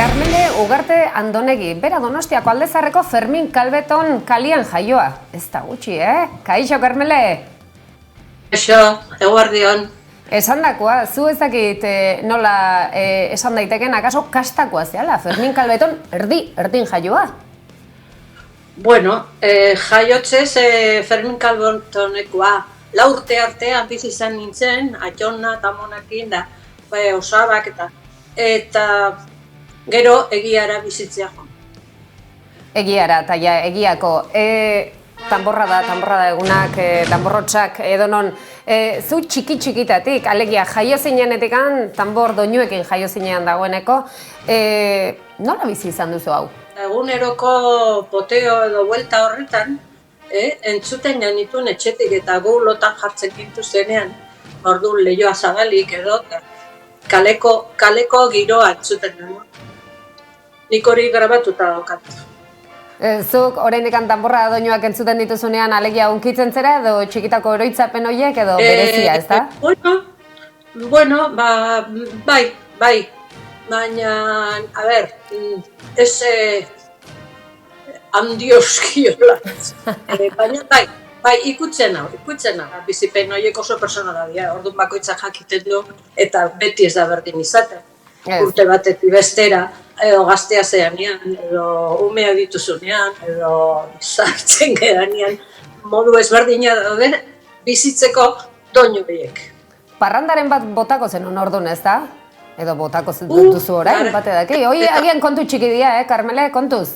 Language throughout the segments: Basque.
Karmele Ugarte Andonegi, bera Donostiako Aldezarreko Fermin Kalbeton kalian jaioa. Ez da gutxi, Kaixo, Karmele? Kaixo, eguerdion. Esandakoa, zu ezakit nola esan daiteken, akaso kastakoa zehala, Fermin Kalbeton erdin jaioa? Bueno, jaiotzez Fermin Kalbetonekoa. 4 urte artean bizi izan nintzen, Aiona eta Amonekin da, osabak eta gero egiara bizitzea joan. Egiara, eta ja, egiako. Tanborra da egunak, tanborrotxak edonon. Zu txikitatik, alegia jaio zinenetikan, tanbor doinuekin jaio zinean dagoeneko, nola bizi izan duzu hau? Eguneroko poteo edo buelta horretan, entzuten genituen etxetik eta gu lotan jartzen gintu zenean, orduan lehioa zabalik edo, kaleko giroa entzuten genuen. Nik hori grabatuta daukat. Zuk oraindik tanborra doinuak entzuten dituzunean alegia hunkitzen zera edo txikitako oroitzapen horiek edo berezia, ezta? Bueno, bai. Baina, a ber, ez handioskiola. Baina bai, ikutzen bizipen horiek oso personala dira, orduan bakoitzak jakiten du, eta beti ez da berdin izaten. Urte batetik bestera, edo gaztea zeanean, edo umea dituzunean, edo sartzen geranean, modu ezberdina daude bizitzeko doinu horiek. Parrandaren bat botako zenun orduan, ez da? Edo botako duzu orain, bate daki. Hoi agian kontu txiki dira, Karmele, kontuz?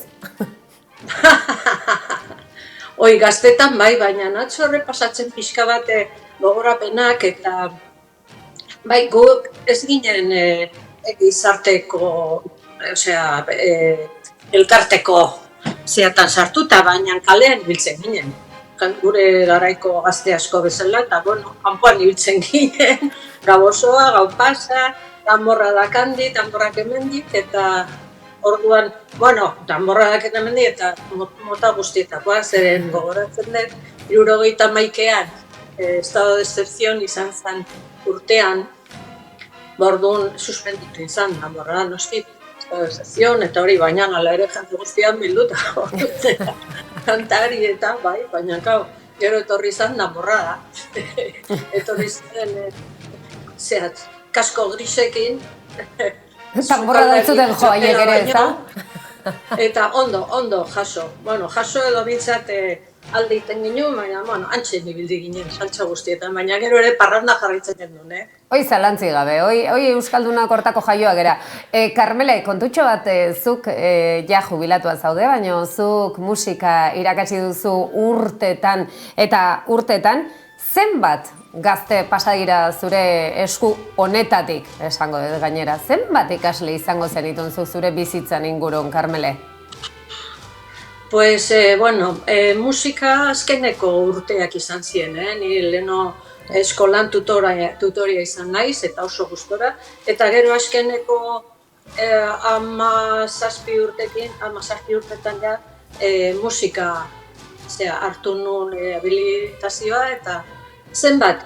Hoi, gaztetan bai, baina natxo horre pasatzen pixka bat gogorapenak eta bai, gu ez ginen gizarteko, elkarteko zeatan sartuta, baina kalean ibiltzen ginen. Gure garaiko gazte asko bezala, eta bueno, kanpoan ibiltzen ginen, gabozoa, gau pasa, tanborra dakandi, tanborrak hemendik, eta orduan, bueno, tanborradak hemendik eta mota guztietakoa, zeren gogoratzen dut, 71an, estado de excepción izan zen urtean, orduan suspenditu izan, tanborra noski, estado de excepción, eta hori baina ala ere jante guztian bilduta, kantari eta bai, baina gero etorri izan tanborra da, etorri zen, kasko grisekin, tanborra da zuten joaiek ere, ez da? Eta ondo jaso. Bueno, jaso edo bintzat alde iten ginen, baina, antxe nibildi ginen, saltza guztietan, baina gero ere parranda jarraitzen genuen, Hoi zalantzi gabe, hoi Euskaldunak hortako jaioa gera. Karmele, kontutxo bat zuk ja jubilatua zaude, baina zuk musika irakatsi duzu urtetan eta urtetan, zenbat gazte pasadira zure esku honetatik, esango dut gainera, zenbat ikasle izango zenitun zure bizitzan ingurun, Karmele? Pues, bueno, musika azkeneko urteak izan ziren, ni leheno eskolan tutoria izan naiz, eta oso gustora, eta gero azkeneko 17 urtetan ja musika hartu nuen habilitazioa, eta zenbat,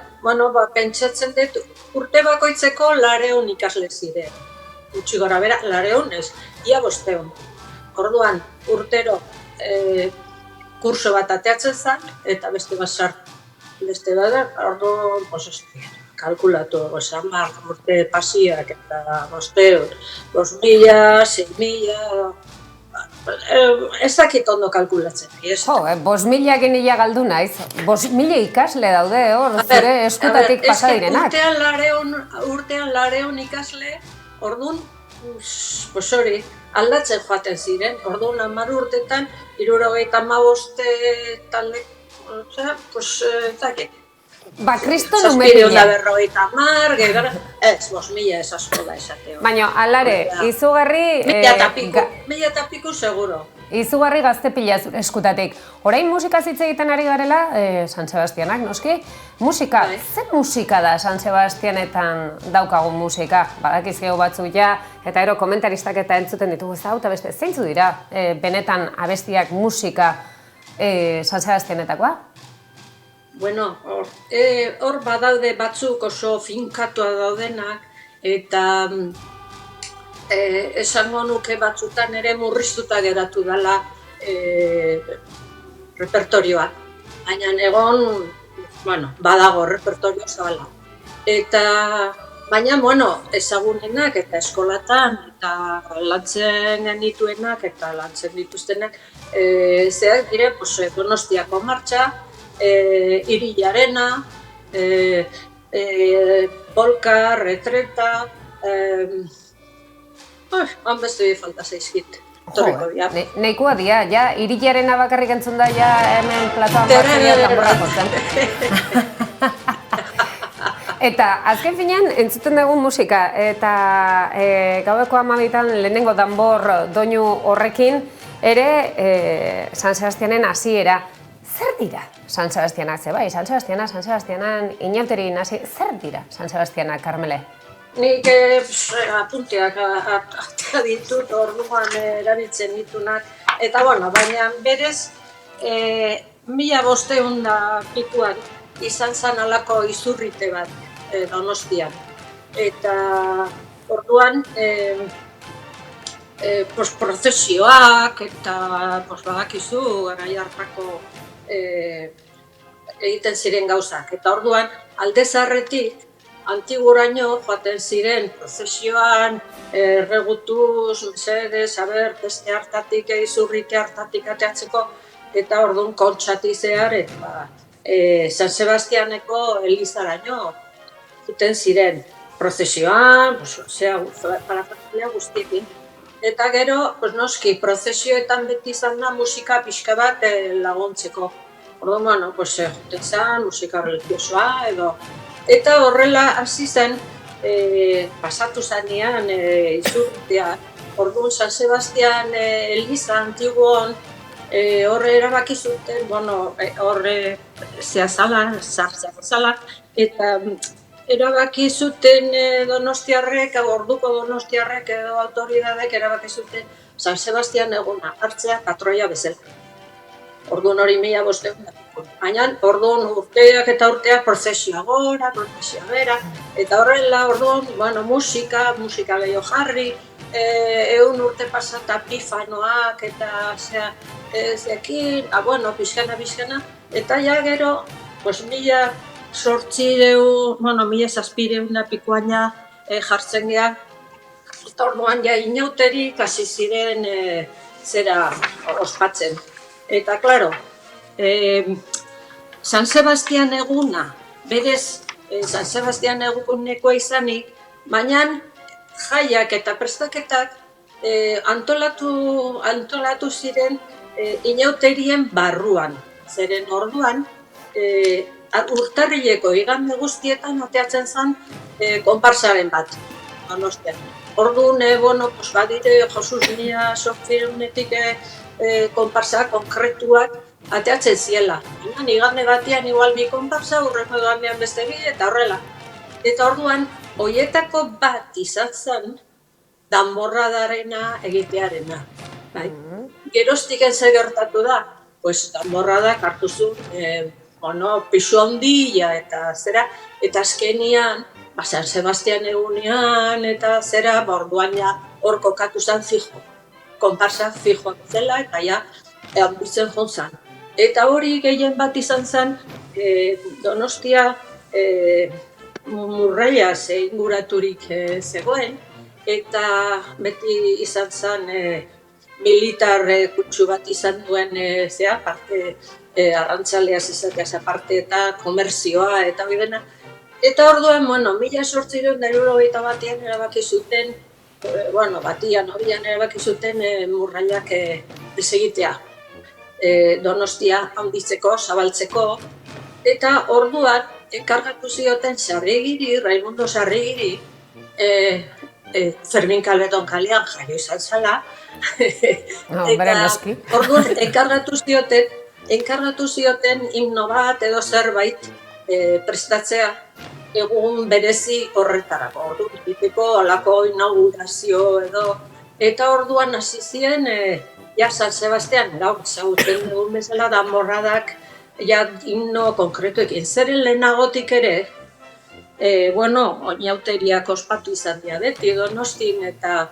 pentsatzen dut urte bakoitzeko 200 ikasle ziren. Gutxi gora bera, 200 ez, ia 500. Orduan, urtero kurso bat ateatzen zen, eta beste bat sartu. Beste bat da, orduan, kalkulatu, 10 urte pasiak eta 500, 6.000, ez dakit ondo kalkulatzen. 5.000 ginila galdu naiz, 5.000 ikasle daude hor, zure eskutatik pasa direnak. Urtean 200 ikasle, orduan, hori, aldatzen joaten ziren, orduan 10 urtetan, 75 talde, ez dakit. Kristo numeria. 750, ez, 5.000 ez asko da esateo. Baina, alare, izugarri... 1.000 eta piku seguro. Izugarri gazte pila zure eskutatik. Orain musika hitz egiten ari garela, San Sebastianak, noski? Musika, zer musika da San Sebastianetan daukagun musika? Badakizkegu batzuk ja, eta ero komentaristak eta entzuten ditugu ez da, eta beste, zeintzu dira benetan abestiak musika San Sebastianetakoa? Bueno, hor badaude batzuk oso finkatua daudenak, eta esango nuke batzutan ere murriztuta geratu dela repertorioa. Baina egon, badago repertorio zabala. Baina, ezagunenak eta eskolatan eta lantzen genituenak eta lantzen dituztenak zeak dire, Donostiako martxa, Irilarena, polka, retreta, hanbeste falta zaizkit. Nahikoa dia, ja, Irilarena bakarrik entzun da, ja, hemen platoan batzea tambora jotzen. Eta azken finean entzuten dugun musika, eta gaueko 12 lehenengo danbor doinu horrekin ere San Sebastianen hasiera. Zer dira San Sebastianak? Ze bai, San Sebastianan inauterin hasi, zer dira San Sebastianak, Karmele? Nik apunteak atea ditut, orduan erabiltzen ditunak. Eta, baina berez, 1500 pikuan izan zen alako izurrite bat Donostian. Eta orduan prozesioak eta badakizu garai hartako egiten ziren gauzak. Eta orduan alde zaharretik Antiguraino joaten ziren prozesioan, erregutuz, mesedez, beste hartatik, izurrite hartatik ateatzeko, eta orduan kontxatizear eta San Sebastianeko elizaraino juten ziren prozesioan, parafernalia guztiekin. Eta gero, noski, prozesioetan beti izan da musika pixka bat laguntzeko. Orduan, juten zen, musika religiosoa edo. Eta horrela hasi zen, pasatu zanean izurritea. Orduan, San Sebastian eliza antiguon, horre erabaki zuten, horre zehazala, zartzala, eta erabaki zuten donostiarrek, orduko donostiarrek edo autoridadek erabaki zuten San Sebastian eguna hartzea patroia bezala. Orduan hori 1500. Baina orduan urteak eta urteak prozesioa gora, prozesioa bera, eta horrela orduan musika gehiago jarri, 100 urte pasata pifanoak eta zeekin, pixkana, eta ja gero, 1700 pikuaina jartzen geha, eta orduan ja inauterik hasi ziren ospatzen. Eta, klaro, San Sebastian eguna, berez San Sebastian egunekoa izanik, baina jaiak eta prestaketak antolatu ziren inauterien barruan. Zeren orduan, urtarrileko igande guztietan ateatzen zen konparsaren bat, Donostian. Orduan, badire Josus Mia Sofireunetik konparsa konkretuak ateatzen ziela. Igande batean igual bi konparsa, urreko igandean beste bi, eta horrela. Eta orduan, hoietako bat izan zen danborradarena egitearena. Geroztik ze gertatu da, danborradak hartu zuen, pisu handia eta zera, eta azkenian, San Sebastian egunean eta zera, orduan ja hor kokatu zen fijo. Konparsa fijoak zela eta ja handitzen joan zen. Eta hori gehien bat izan zen Donostia murraiaz inguraturik zegoen, eta beti izan zen militar kutsu bat izan duen parte arrantzaleaz izateaz aparte eta komerzioa eta bidena. Eta orduan, 1891 erabaki zuten, horian erabaki zuten murrailak desegitea. Donostia handitzeko, zabaltzeko, eta orduan enkargatu zioten Sarrigiri, Raimundo Sarrigiri, Fermin Kalbeton kalean jaio izan zala, eta orduan enkargatu zioten himno bat edo zerbait prestatzea egun berezi horretarako. Orduan egiteko alako inaugurazio edo, eta orduan hasi ziren San Sebastian, ezagutzen dugun bezala, danborradak himno konkretuekin. Zeren lehenagotik ere, oinauteriak ospatu izan dira beti Donostin, eta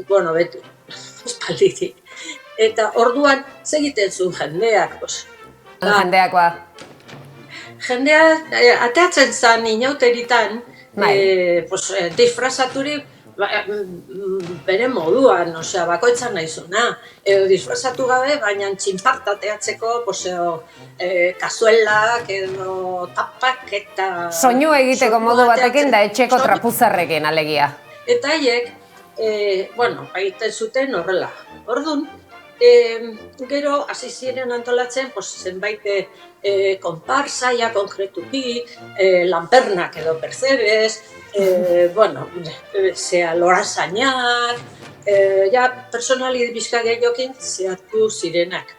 bueno, beti, espalditik. Eta orduan, segiten zuen jendeak, Jendeakoa. Jendea, ateatzen zen inauteritan, disfrazaturik bere moduan, bakoitzan nahizuna. Disfrazatu gabe, baina txinpartateatzeko, kasuelak edo tapak eta... Soinu egiteko modu batekin da etxeko trapuzarrekin alegia. Eta haiek, egiten zuten horrela. Orduan, gero, hasi ziren antolatzen, zenbait konparsaia konkretuki, lanpernak edo percebes, lorazainak, personali bizka gehiokin zehatu zirenak.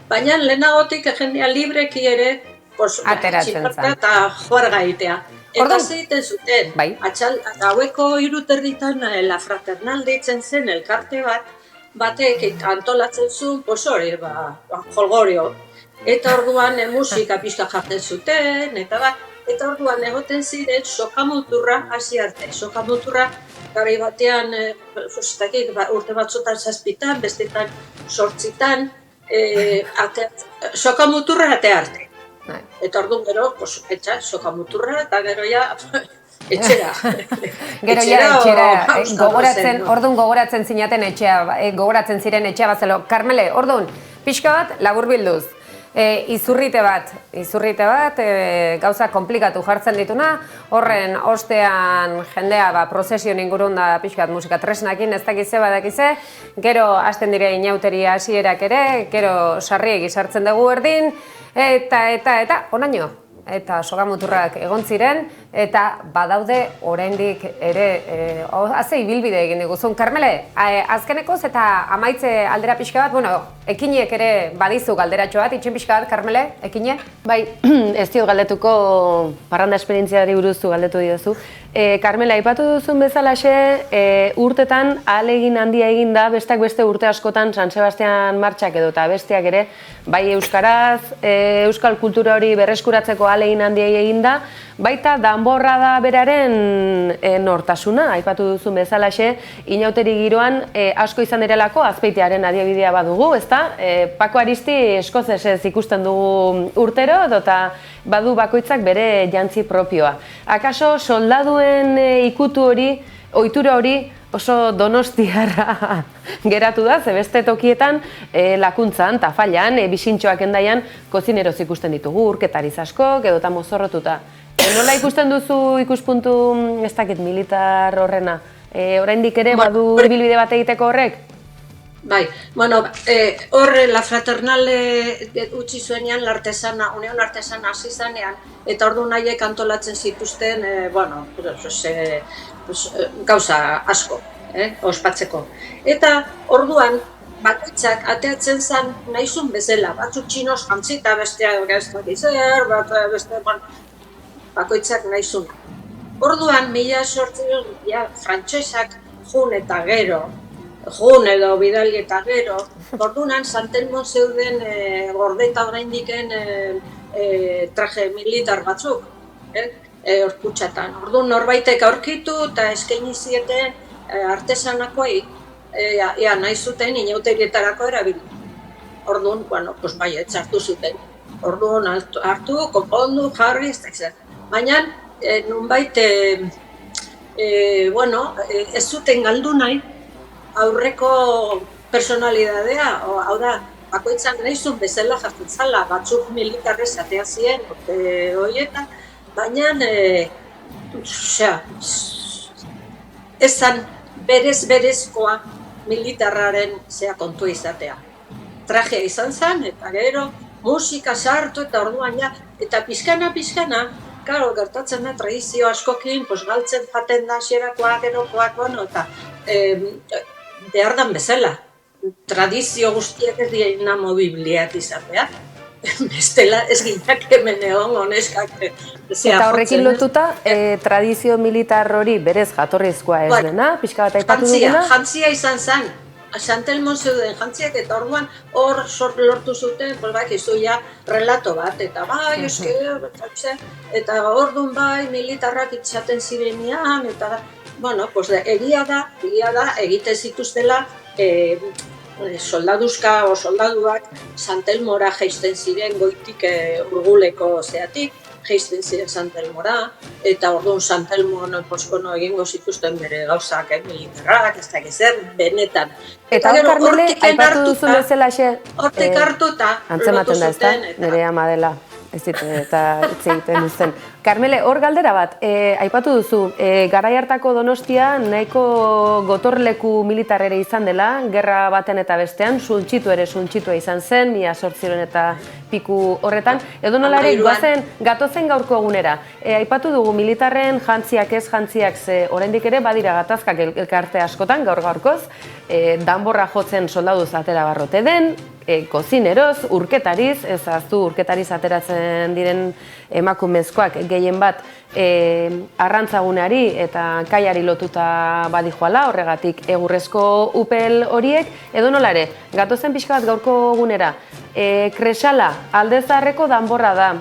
Baina lehenagotik jendea libreki ere, txinparta eta joar gaitea. Eta zeiten zuten, gaueko 3:00 La Fraternal deitzen zen elkarte batek antolatzen zuen, jolgorio. Eta orduan musika pixka jartzen zuten, eta orduan egoten ziren sokamuturra hasi arte. Sokamuturra garai batean, urte batzutan 7, bestetan 8, sokamuturra ate arte. Eta orduan gero, sokamuturra eta gero etxera. Gero etxera, orduan gogoratzen zinaten etxea, gogoratzen ziren etxea bazelo. Karmele, orduan, pixka bat laburbilduz. Izurrite bat, gauza komplikatu jartzen dituna, horren ostean jendea prozesion ingurun da pixkat musika tresnakin, ez dakize badakize, gero hasten dire inauteria hasierak ere, gero sarriegi sartzen dugu erdin, eta, onaino, eta sokamuturrak egon ziren, eta badaude oraindik ere, haze ibilbide egin diguzun. Karmele, azkenekoz eta amaitze aldera pixka bat, ekiniek ere badizu galderatxo bat, itxen pixka bat, Karmele, ekine? Bai, ez diot galdetuko parranda esperientziari buruztu galdetu diozu. Karmela, aipatu duzun bezalaxe, urtetan ahalegin handia egin da, besteak beste urte askotan San Sebastian martxak edo eta besteak ere, bai euskaraz, euskal kultura hori berreskuratzeko ahalegin handia egin da, baita danborra da beraren nortasuna, aipatu duzun bezalaxe, inauteri giroan asko izan direlako azpeitearen adibidea badugu, ezta? Pako Aristi eskozesez ikusten dugu urtero, eta badu bakoitzak bere jantzi propioa. Akaso soldaduen ikutu hori, ohitura hori, oso donostiarra geratu da, ze beste tokietan lakuntzan, tafallan, bisintxoak endaian, kozineroz ikusten ditugu, urketariz askok, edota mozorrotuta. Nola ikusten duzu ikuspuntu, ez dakit, militar horrena? Oraindik ere badu ibilbide bat egiteko horrek? Bai, horre La Fraternal utzi zuenean Unión Artesana hasi zanean, eta ordu nahiek antolatzen zituzten, gauza asko, ospatzeko. Eta orduan, bakoitzak ateatzen zen nahizun bezala, batzuk txinos jantzita, besteak zer, bakoitzak nahizun. Orduan, 1800 frantsesak jun eta gero, jun edo bidali eta gero, orduan Santelmon zeuden gordeta oraindiken traje militar batzuk, horkutxatan. Orduan norbaitek aurkitu eta eskaini zieten artesanakoei, nahi zuten inauterietarako erabili. Orduan, bai, hartu zuten. Orduan hartu, konpondu, jarri, ez da. Baina, nunbait, ez zuten galdu nahi, aurreko personalidadea, hau da, bakoitzan nahizun bezala jartzen zala, batzuk militarrez atea ziren, horietan, baina, ezan berezkoa militarraren kontua izatea. Trajea izan zen, eta gero, musika sartu eta orduan eta pizkana, karo, gertatzen da tradizio askokin, galtzen jaten da xerakoak, erokoak, eta behar dan bezala. Tradizio guztiak ez dira inamobibliak izatea. Bestela ez ginak hemen egon honeskak. Eta horrekin lotuta, tradizio militar hori berez jatorrizkoa ez dena, pixka bat aipatu duguna? Jantzia izan zen. Santelmon zeuden jantziak eta orduan hor lortu zuten, izu relato bat, eta bai, eta orduan bai, militarrak itxaten zirenean, eta bueno, pues egia da egiten zituztela soldaduzka o soldaduak Santelmora jaisten ziren goitik Urguleko zeatik, jaisten ziren Santelmora, eta orduan Santelmon egingo zituzten bere gauzak militarrak, ez dakiz zer, benetan. Eta hor, Karmele, aipatu duzun bezalaxe... Hortik hartuta, antzematen da, ez da, nire ama dela, ez dit, eta hitz egiten duzen. Karmele, hor galdera bat, aipatu duzu, garai hartako Donostia nahiko gotorleku militarrere izan dela, gerra baten eta bestean, suntsitua izan zen, 1800 eta piku horretan, edo nolare gatozen gaurko egunera. Aipatu dugu militarren jantziak ez jantziak, oraindik ere badira gatazkak elkarte askotan, gaurkoz, danborra jotzen soldaduz atera barrote den, kozineroz, urketariz, ez aztu urketariz ateratzen diren emakumezkoak gehien bat arrantzagunari eta kaiari lotuta badijoala, horregatik egurrezko upel horiek, edo nolare, gatozen pixka bat gaurko egunera, Kresala, Alde Zaharreko danborra da,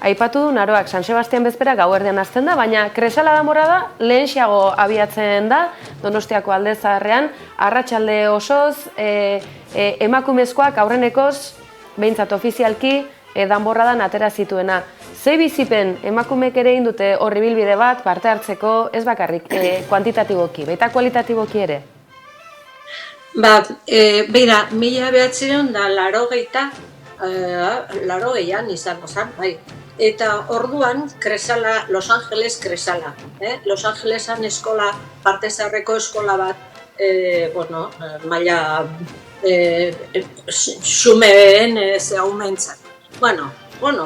aipatu du Naroak, San Sebastian bezpera gauerdean hasten da, baina Kresala danborra da, lehenxiago abiatzen da, Donostiako Alde Zaharrean, arratsalde osoz, emakumezkoak aurrenekoz, behintzat ofizialki, danborradan atera zituena. Ze bizipen emakumeek ere indute horri bilbide bat, parte hartzeko, ez bakarrik, kuantitatiboki, baita kualitatiboki ere? Beira, 1980 izango zen, bai. Eta orduan, Kresala, Los Angeles Kresala. Los Angelesan eskola, parte zaharreko eskola bat, maila xumeen zehaumentzat. Bueno,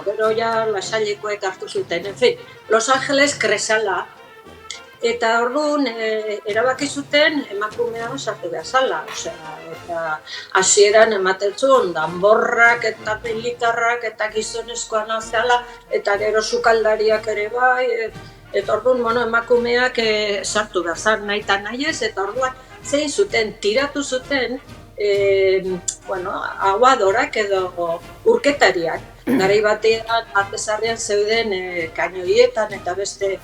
gero ja lasailekoek hartu zuten, en fin, Los Angeles Kresala, eta orduan erabaki zuten emakumea sartu behar zala, eta hasieran ematen zuen danborrak eta militarrak eta gizonezkoan azala, eta gero sukaldariak ere bai, eta orduan emakumeak sartu behar zan nahi eta nahi ez, eta orduan zein zuten, tiratu zuten, aguadorak edo urketariak. Garai batean, artezarrian zeuden kainoietan eta beste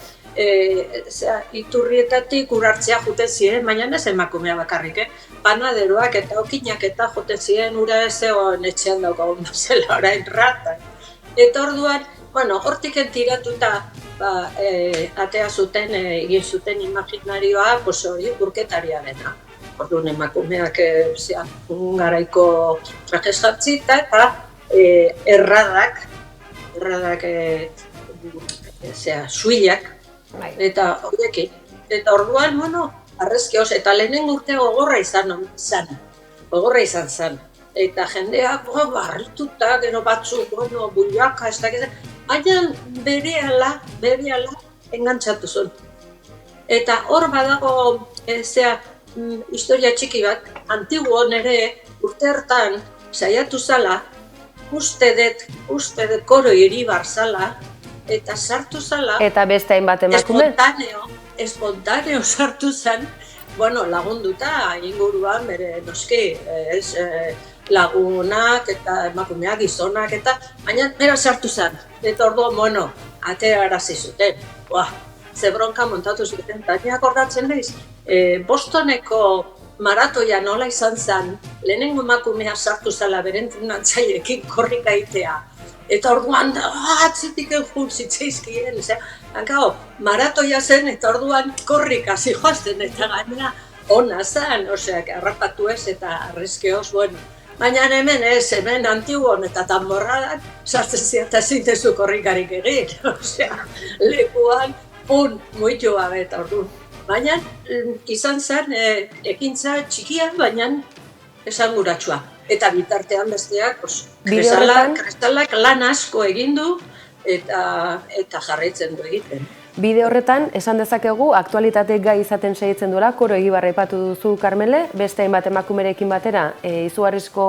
iturrietatik urartzea joten ziren, baina ez emakumea bakarrik, panaderoak eta okinak eta joten ziren ura ez egon etxean daukagun bazela orain rata. Eta orduan, hortik tiratuta atea zuten, egin zuten imaginarioa, hori urketaria dena. Orduan emakumeak garaiko trajes jantzita eta erradak, suilak, eta horiekin. Eta orduan, arrezkioz, eta lehenen urte gogorra izan zen. Eta jendeak barrituta, gero batzuk, buiaka, ez dakiz, baina berehala engantzatu zuen. Eta hor badago, historia txiki bat, Antiguon ere urte hartan saiatu zala, uste dut Koro Iribar zala, eta sartu zala... Eta beste hainbat emakume? Espontaneo sartu zen, lagunduta inguruan bere noski, lagunak eta emakumeak, gizonak eta... Baina bera sartu zen, eta orduan, aterarazi zuten. Ze bronka montatu zuten, eta akordatzen nahiz, Bostoneko maratoia nola izan zen, lehenengo emakumea sartu zela bere entrenatzaiekin korrika egitea. Eta orduan, atzitik enjun zitzaizkien, maratoia zen eta orduan korrika zijoazten eta gainera ona zen, harrapatu ez eta arrezkeoz, Baina hemen Antiguon eta Danborradan sartzen ziata zintezu korrikarik egin, lekuan, muitu gabe eta orduan. Baina izan zen ekintza txikia, baina esanguratsua. Eta bitartean besteak, Kresalak lan asko egin du eta jarraitzen du egiten. Bide horretan, esan dezakegu, aktualitate gai izaten segitzen duela, Koro Egibarra aipatu duzu, Karmele, beste hainbat emakumerekin batera izugarrizko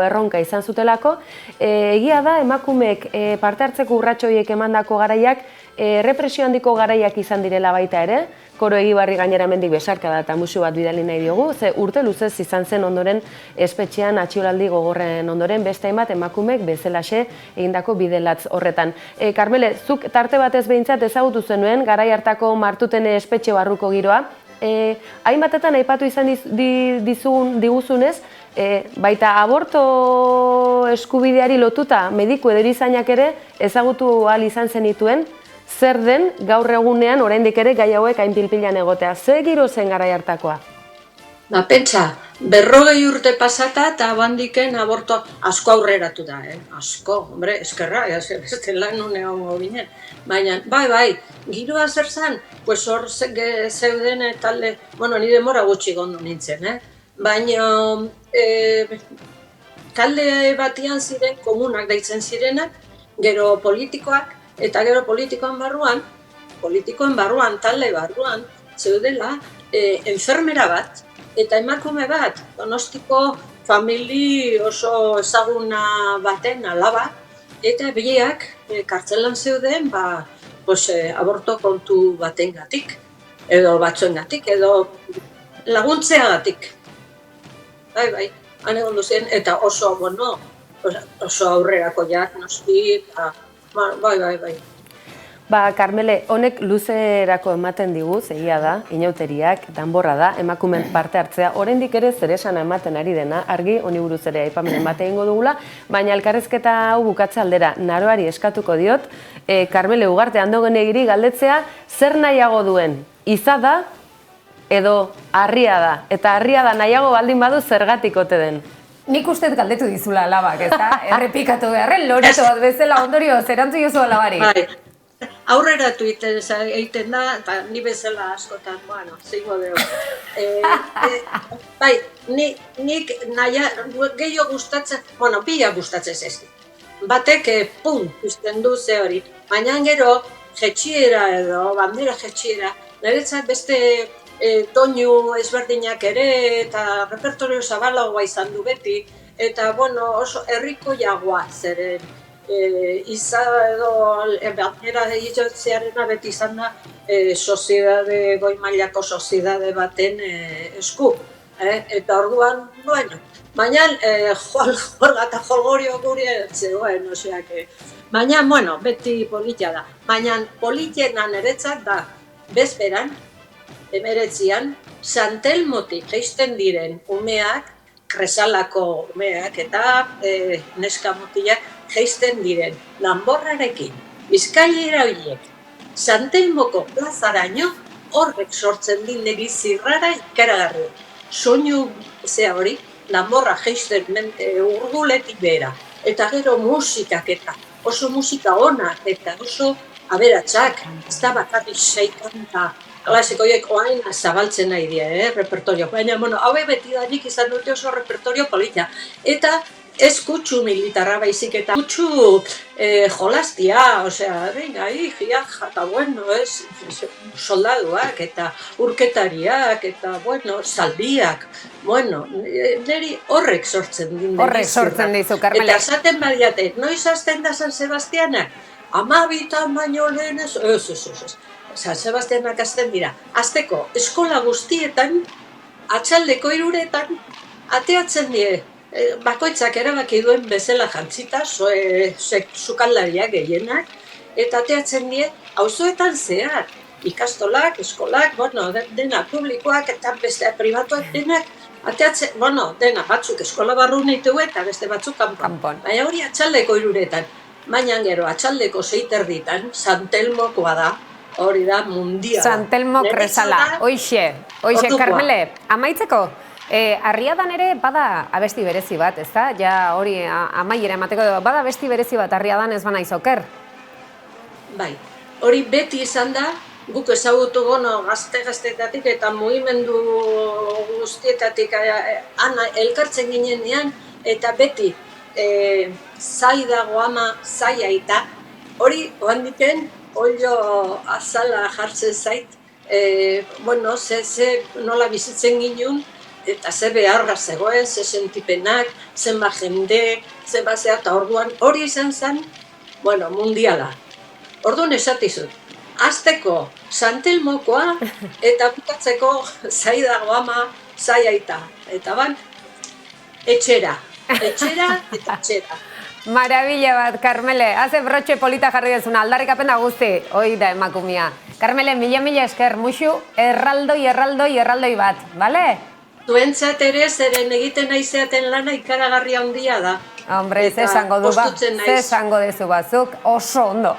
erronka izan zutelako. Egia da, emakumeek parte hartzeko urratxoiek emandako garaiak represio handiko garaiak izan direla baita ere, Koro Egibarri gainera mendik besarka da eta musu bat bidali nahi diogu, ze urte luzez izan zen ondoren espetxean atxiloaldi gogorren ondoren beste hainbat emakumek bezalaxe egindako bidelatz horretan. Karmele, zuk tarte batez behintzat ezagutu zenuen, garai hartako martuten espetxe barruko giroa, hainbatetan aipatu izan diguzunez, baita aborto eskubideari lotuta mediku edo erizainak ere ezagutu ahal izan zenituen, zer den gaur egunean oraindik ere gai hauek hain pilpilan egotea. Ze giro zen garai hartakoa? Pentsa, 40 urte pasata eta bandiken aborto asko aurreratu da, asko, hombre, eskerra, beste lan egongo ginen. Baina, bai, giroa zer zen, pues hor zeuden talde, bueno, ni demora gutxi gondo nintzen, baina talde batian ziren komunak deitzen zirenak, gero politikoak, eta gero politikoen barruan, talde barruan, zeudela, enfermera bat, eta emakume bat, Donostiko famili oso ezaguna baten alaba, eta biak kartzelan zeuden, aborto kontu batengatik, edo batzuengatik, edo laguntzeagatik. Bai, han egon duzien, eta oso aurrerakoiak, noski, bai. Karmele, honek luzerako ematen digu, egia da, inauteriak, danborra da, emakumen parte hartzea, oraindik ere zeresana ematen ari dena, argi, honi buruz ere aipamenen bat egingo dugula, baina elkarrezketa hau bukatze aldera, Naroari eskatuko diot, Karmele Ugarte Andogenegiri galdetzea, zer nahiago duen, iza da edo harria da, eta harria da nahiago baldin badu zergatik ote den. Nik uste galdetu dizula alabak, ez da? Errepikatu beharren, loreto bat bezala ondorio, zerantu jozu alabari. Bai, aurreratu egiten da, eta ni bezala askotan, zingo dugu. Bai, nik gehiago gustatzen, bila gustatzen zezti. Batek, pizten du ze hori. Baina gero, jetxiera edo, bandera jetxiera, niretzat beste doinu ezberdinak ere, eta repertorio zabalagoa izan du beti, eta, oso herriko jagoa zeren. Iza edo, bandera egitzearena beti izan da, goi mailako soziedade baten esku. Eta orduan, baina, jolga eta jolgorio gure zegoen, baina, beti politia da. Baina, politiena niretzat da, bezperan, 19 Santelmotik jaisten diren umeak, Kresalako umeak eta neska mutilak jaisten diren lanborrarekin, bizkailera horiek, Santelmoko plazaraino horrek sortzen din niri zirrara ikaragarri. Soinu hori, lanborra jaisten urduletik behera, eta gero musikak eta oso musika onak eta oso aberatsak, ez da bakarrik seikanta. Klasikoiek oain zabaltzen nahi dira, repertorio. Baina, haue beti da nik izan dute oso repertorio polita. Eta ez kutsu militarra baizik eta kutsu jolastia, venga, eta soldaduak, eta urketariak, eta, zaldiak. Neri horrek sortzen din. Horrek sortzen dizu, Karmele. Eta esaten badiate, noiz hasten da San Sebastianak? 12 baino lehen ez. San Sebastianak hasten dira. Azteko, eskola guztietan, atxaldeko 3etan, ateatzen die, bakoitzak erabaki duen bezala jantzita, sukaldariak gehienak, eta ateatzen die, auzoetan zehar, ikastolak, eskolak, dena publikoak eta beste pribatuak denak, ateatzen, dena batzuk eskola barrun ditu eta beste batzuk kanpon. Baina hori atxaldeko 3etan, baina gero atxaldeko 6:30, Santelmokoa da, hori da mundia. Santelmo Kresala, hoixe, Karmele, amaitzeko, Arriadan ere bada abesti berezi bat, ez da? Ja hori amaiera emateko, bada abesti berezi bat Arriadan ez bana izoker? Bai, hori beti izan da, guk ezagutu gazte-gaztetatik eta mugimendu guztietatik elkartzen ginenean, eta beti zai dago ama zai aita, hori oandiken, olio azala jartzen zait, nola bizitzen ginen, eta ze beharra zegoen, ze sentipenak, zenba jende, zenba zea, eta orduan hori izan zen, mundiala. Orduan esatizut, Azteko Santelmokoa eta bukatzeko zai dago ama, zai aita. Eta ban, etxera eta etxera. Marabila bat, Karmele. Haze brotxe polita jarri dezuna, aldarrikapena guzti. Hoi da emakumia. Karmele, mila esker, musu, erraldoi bat, bale? Zuentzat ere, zeren egiten naizeaten lana ikaragarria handia da. Hombre, ze esango du ba, ze esango dezu bazuk, oso ondo.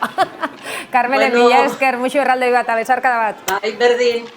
Karmele, mila esker, musu erraldoi bat, abesarkada bat. Bai, berdin.